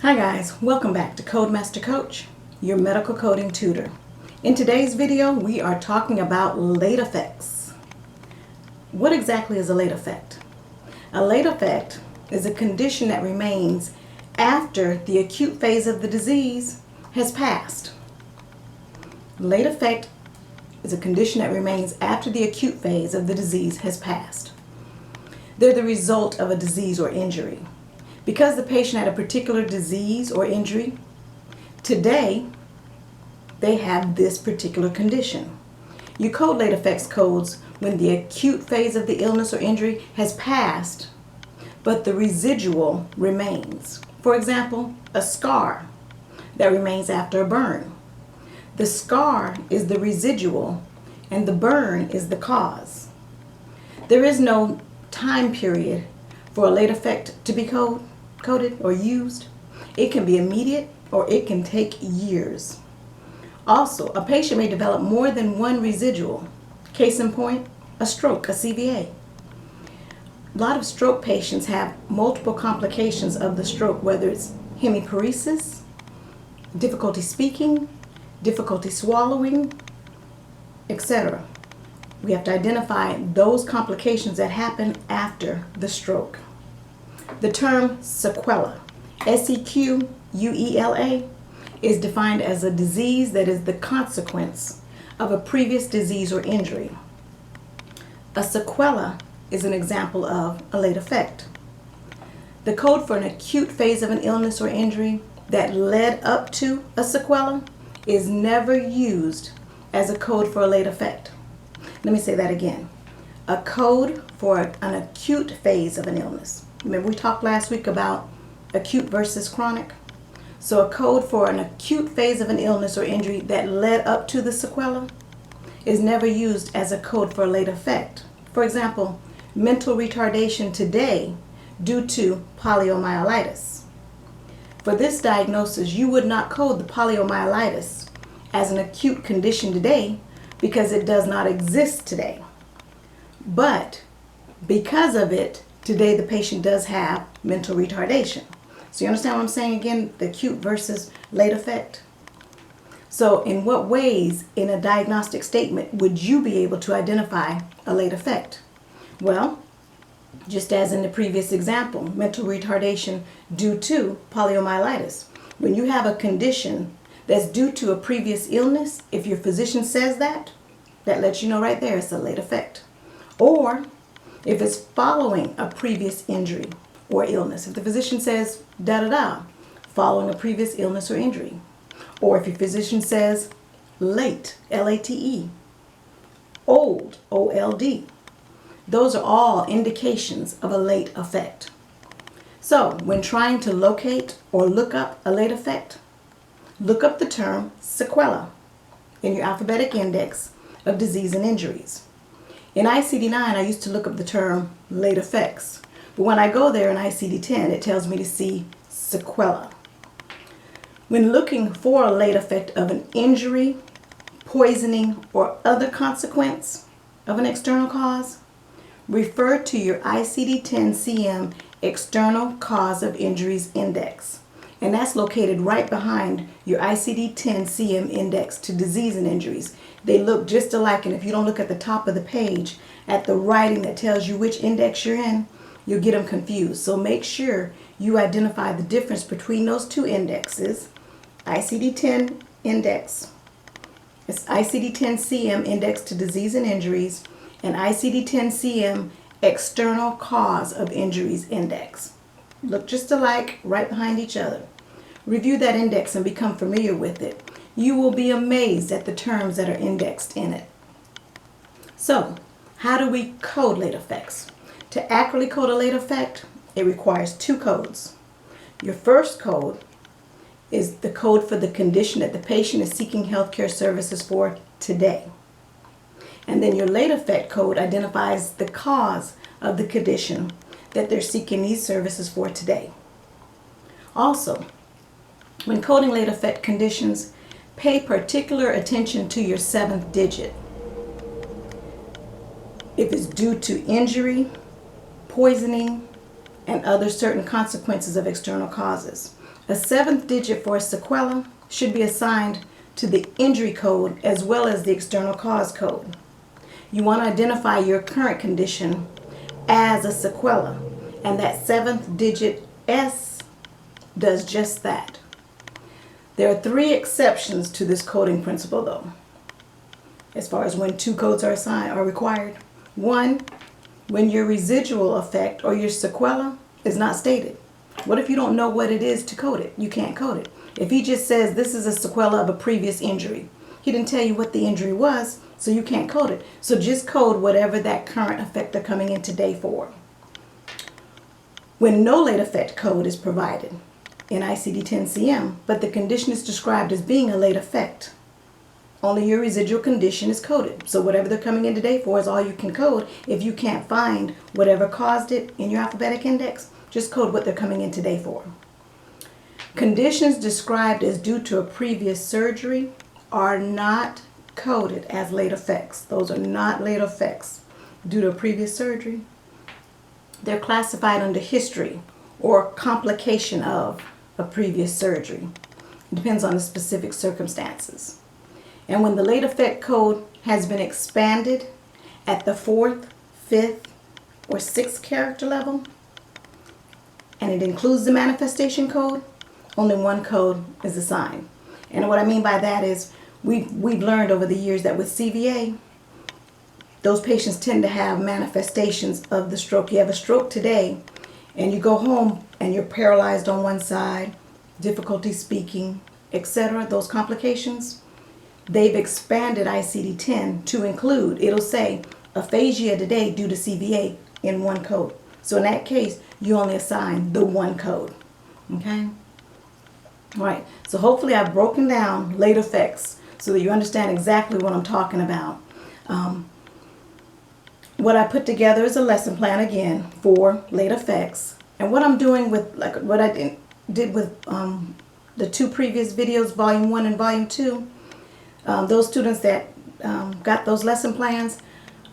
Hi guys, welcome back to Codemaster Coach, your medical coding tutor. In today's video, we are talking about late effects. What exactly is a late effect? A late effect is a condition that remains after the acute phase of the disease has passed. Late effect is a condition that remains after the acute phase of the disease has passed. They're the result of a disease or injury. Because the patient had a particular disease or injury, today they have this particular condition. You code late effects codes when the acute phase of the illness or injury has passed, but the residual remains. For example, a scar that remains after a burn. The scar is the residual and the burn is the cause. There is no time period for a late effect to be coded or used. It can be immediate or it can take years. Also, a patient may develop more than one residual. Case in point, a stroke, a CVA. A lot of stroke patients have multiple complications of the stroke, whether it's hemiparesis, difficulty speaking, difficulty swallowing, etc. We have to identify those complications that happen after the stroke. The term sequela, sequela, is defined as a disease that is the consequence of a previous disease or injury. A sequela is an example of a late effect. The code for an acute phase of an illness or injury that led up to a sequela is never used as a code for a late effect. Let me say that again. A code for an acute phase of an illness. Remember we talked last week about acute versus chronic? So a code for an acute phase of an illness or injury that led up to the sequela is never used as a code for a late effect. For example, mental retardation today due to poliomyelitis. For this diagnosis, you would not code the poliomyelitis as an acute condition today because it does not exist today. But because of it, today the patient does have mental retardation. So you understand what I'm saying again, the acute versus late effect? So in what ways in a diagnostic statement would you be able to identify a late effect? Well, just as in the previous example, mental retardation due to poliomyelitis. When you have a condition that's due to a previous illness, if your physician says that lets you know right there it's a late effect. Or if it's following a previous injury or illness. If the physician says da-da-da, following a previous illness or injury. Or if your physician says late, L-A-T-E, old, O-L-D. Those are all indications of a late effect. So when trying to locate or look up a late effect, look up the term sequela in your alphabetic index of disease and injuries. In ICD-9, I used to look up the term late effects, but when I go there in ICD-10, it tells me to see sequela. When looking for a late effect of an injury, poisoning, or other consequence of an external cause, refer to your ICD-10-CM External Cause of Injuries Index. And that's located right behind your ICD-10-CM Index to Disease and Injuries. They look just alike, and if you don't look at the top of the page at the writing that tells you which index you're in, you'll get them confused. So make sure you identify the difference between those two indexes. ICD-10 Index, it's ICD-10-CM Index to Disease and Injuries, and ICD-10-CM External Cause of Injuries Index. Look just alike, right behind each other. Review that index and become familiar with it. You will be amazed at the terms that are indexed in it. So, how do we code late effects? To accurately code a late effect, it requires two codes. Your first code is the code for the condition that the patient is seeking healthcare services for today. And then your late effect code identifies the cause of the condition that they're seeking these services for today. Also, when coding late effect conditions, pay particular attention to your seventh digit. If it's due to injury, poisoning, and other certain consequences of external causes. A seventh digit for a sequela should be assigned to the injury code as well as the external cause code. You want to identify your current condition as a sequela, and that seventh digit S does just that. There are 3 exceptions to this coding principle though, as far as when 2 codes are required. 1, when your residual effect or your sequela is not stated. What if you don't know what it is to code it? You can't code it. If he just says this is a sequela of a previous injury, he didn't tell you what the injury was, so you can't code it. So just code whatever that current effect they're coming in today for. When no late effect code is provided in ICD-10-CM, but the condition is described as being a late effect, only your residual condition is coded. So whatever they're coming in today for is all you can code. If you can't find whatever caused it in your alphabetic index, just code what they're coming in today for. Conditions described as due to a previous surgery are not coded as late effects. Those are not late effects due to a previous surgery. They're classified under history or complication of a previous surgery. It depends on the specific circumstances. And when the late effect code has been expanded at the 4th, 5th, or 6th character level, and it includes the manifestation code, only 1 code is assigned. And what I mean by that is we've learned over the years that with CVA, those patients tend to have manifestations of the stroke. You have a stroke today, and you go home and you're paralyzed on one side, difficulty speaking, etc. Those complications, they've expanded ICD-10 to include, it'll say aphasia today due to CVA in 1 code. So in that case, you only assign the 1 code. Okay? All right. So hopefully I've broken down late effects so that you understand exactly what I'm talking about. What I put together is a lesson plan again for late effects. And what I'm doing with, like what I did with the 2 previous videos, volume 1 and volume 2, those students that got those lesson plans,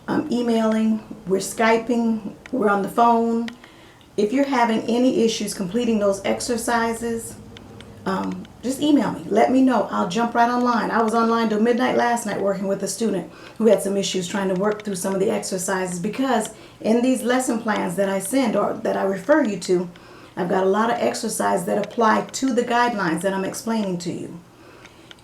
I'm emailing, we're Skyping, we're on the phone. If you're having any issues completing those exercises, just email me. Let me know. I'll jump right online. I was online till midnight last night working with a student who had some issues trying to work through some of the exercises, because in these lesson plans that I send or that I refer you to, I've got a lot of exercises that apply to the guidelines that I'm explaining to you.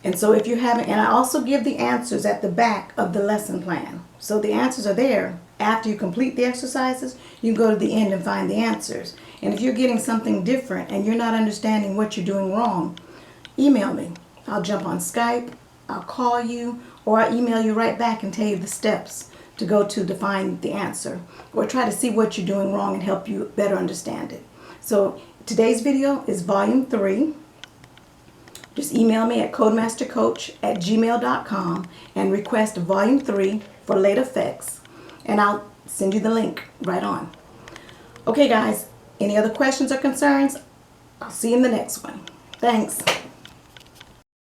And so if you're having, and I also give the answers at the back of the lesson plan. So the answers are there. After you complete the exercises, you can go to the end and find the answers. And if you're getting something different and you're not understanding what you're doing wrong, email me. I'll jump on Skype, I'll call you, or I'll email you right back and tell you the steps to go to find the answer, or try to see what you're doing wrong and help you better understand it. So today's video is volume 3. Just email me at codemastercoach@gmail.com and request volume 3 for late effects, and I'll send you the link right on. Okay guys, any other questions or concerns? I'll see you in the next one. Thanks.